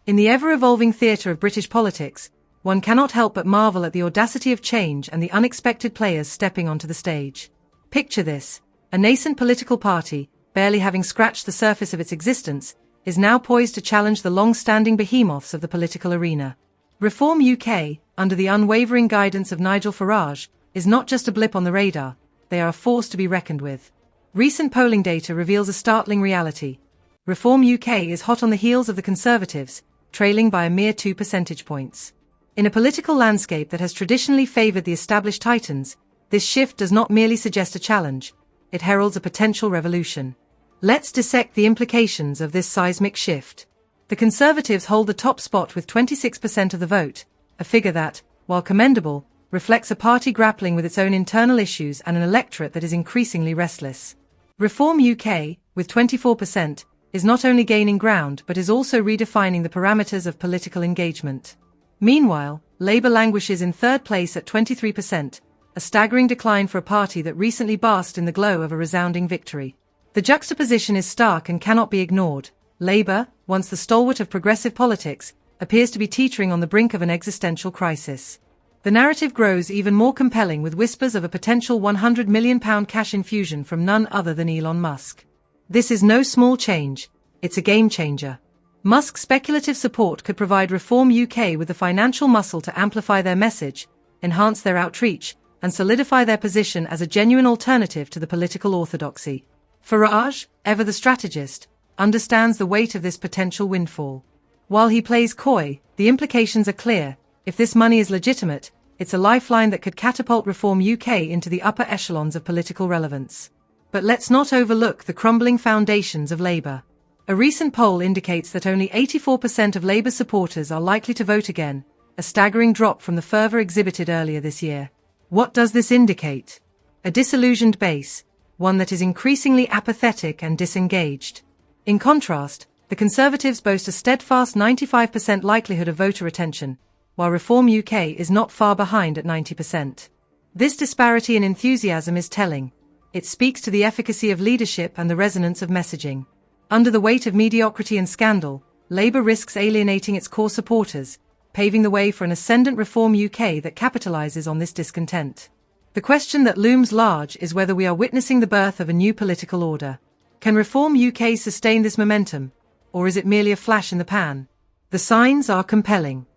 In the ever-evolving theatre of British politics, one cannot help but marvel at the audacity of change and the unexpected players stepping onto the stage. Picture this: a nascent political party, barely having scratched the surface of its existence, is now poised to challenge the long-standing behemoths of the political arena. Reform UK, under the unwavering guidance of Nigel Farage, is not just a blip on the radar, they are a force to be reckoned with. Recent polling data reveals a startling reality. Reform UK is hot on the heels of the Conservatives, trailing by a mere 2 percentage points. In a political landscape that has traditionally favoured the established titans, this shift does not merely suggest a challenge, it heralds a potential revolution. Let's dissect the implications of this seismic shift. The Conservatives hold the top spot with 26% of the vote, a figure that, while commendable, reflects a party grappling with its own internal issues and an electorate that is increasingly restless. Reform UK, with 24%, is not only gaining ground but is also redefining the parameters of political engagement. Meanwhile, Labour languishes in third place at 23%, a staggering decline for a party that recently basked in the glow of a resounding victory. The juxtaposition is stark and cannot be ignored. Labour, once the stalwart of progressive politics, appears to be teetering on the brink of an existential crisis. The narrative grows even more compelling with whispers of a potential £100 million cash infusion from none other than Elon Musk. This is no small change, it's a game changer. Musk's speculative support could provide Reform UK with the financial muscle to amplify their message, enhance their outreach, and solidify their position as a genuine alternative to the political orthodoxy. Farage, ever the strategist, understands the weight of this potential windfall. While he plays coy, the implications are clear. If this money is legitimate, it's a lifeline that could catapult Reform UK into the upper echelons of political relevance. But let's not overlook the crumbling foundations of Labour. A recent poll indicates that only 84% of Labour supporters are likely to vote again, a staggering drop from the fervour exhibited earlier this year. What does this indicate? A disillusioned base, one that is increasingly apathetic and disengaged. In contrast, the Conservatives boast a steadfast 95% likelihood of voter retention, while Reform UK is not far behind at 90%. This disparity in enthusiasm is telling. It speaks to the efficacy of leadership and the resonance of messaging. Under the weight of mediocrity and scandal, Labour risks alienating its core supporters, paving the way for an ascendant Reform UK that capitalises on this discontent. The question that looms large is whether we are witnessing the birth of a new political order. Can Reform UK sustain this momentum, or is it merely a flash in the pan? The signs are compelling.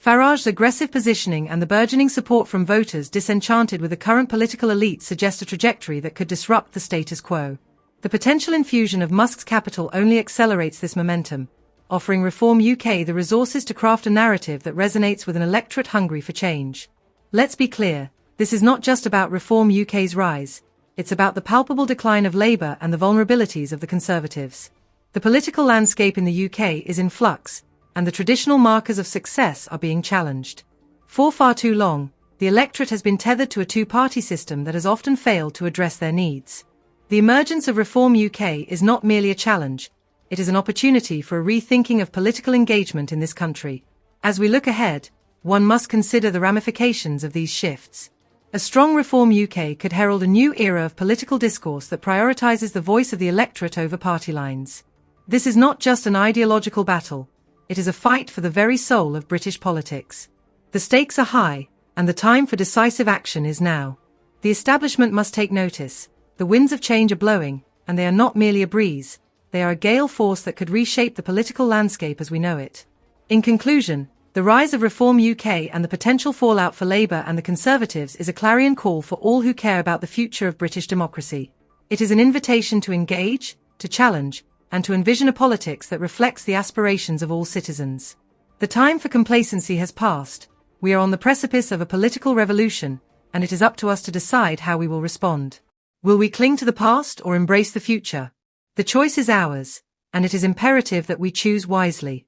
Farage's aggressive positioning and the burgeoning support from voters disenchanted with the current political elite suggest a trajectory that could disrupt the status quo. The potential infusion of Musk's capital only accelerates this momentum, offering Reform UK the resources to craft a narrative that resonates with an electorate hungry for change. Let's be clear, this is not just about Reform UK's rise, it's about the palpable decline of Labour and the vulnerabilities of the Conservatives. The political landscape in the UK is in flux, and the traditional markers of success are being challenged. For far too long, the electorate has been tethered to a two-party system that has often failed to address their needs. The emergence of Reform UK is not merely a challenge, it is an opportunity for a rethinking of political engagement in this country. As we look ahead, one must consider the ramifications of these shifts. A strong Reform UK could herald a new era of political discourse that prioritises the voice of the electorate over party lines. This is not just an ideological battle, it is a fight for the very soul of British politics. The stakes are high, and the time for decisive action is now. The establishment must take notice. The winds of change are blowing, and they are not merely a breeze, they are a gale force that could reshape the political landscape as we know it. In conclusion, the rise of Reform UK and the potential fallout for Labour and the Conservatives is a clarion call for all who care about the future of British democracy. It is an invitation to engage, to challenge, and to envision a politics that reflects the aspirations of all citizens. The time for complacency has passed. We are on the precipice of a political revolution, and it is up to us to decide how we will respond. Will we cling to the past or embrace the future? The choice is ours, and it is imperative that we choose wisely.